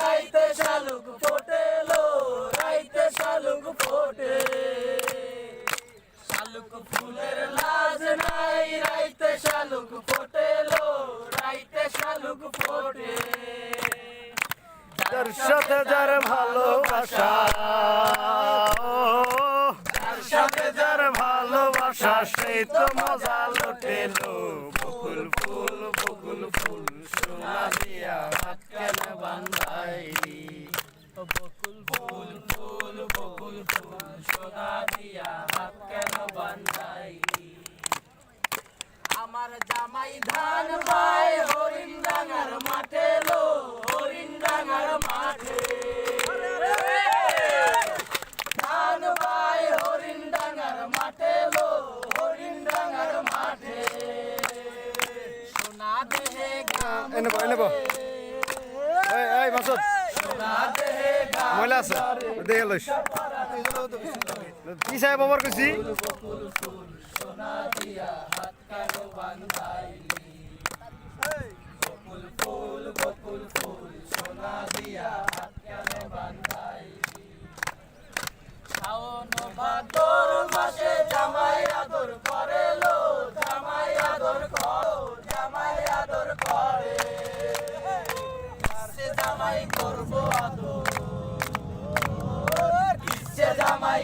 রাইতে শালুক ফোটেলো, রাইতে শালুক ফোটে রে। শালুক ফুলের লাজ নাই, রাইতে শালুক ফোটেলো, রাইতে শালুক ফোটে রে। যার সাথে যার ভালোবাসা, যার সাথে যার ভালোবাসা, সেই তো মজা লুটেলো। বকুল ফুল, বকুল ফুল, সোনা দিয়া হাত কেন বান্ধাইলি? বকুল ফুল ফুল বকুল ফুল, সোনা দিয়া হাত কেন বান্ধাইলি? আমার জামাই ধান বাই হরিণ ডাঙার মাঠে লো, হরিণ ডাঙার মাঠে। ধান বাই হরিণ ডাঙার মাঠে লো, হরিণ ডাঙার মাঠে। সোনা দেহে গাম এই মাসুদ, সোনা দেহে গাম ময়লা আছে দেখে লইস। কি সাহেব আবার কইছি? বকুল ফুল, সোনা দিয়া হাত কেন বান্ধাইলি? বকুল ফুল, বকুল ফুল, সোনা দিয়া হাত কেন বান্ধাইলি? শাওন ভাদর মাসে জামাই আদর করে লো, জামাই আদর করো, জামাই আদর করে। সে জামাই করবো আদর, ইচ্ছে জামাই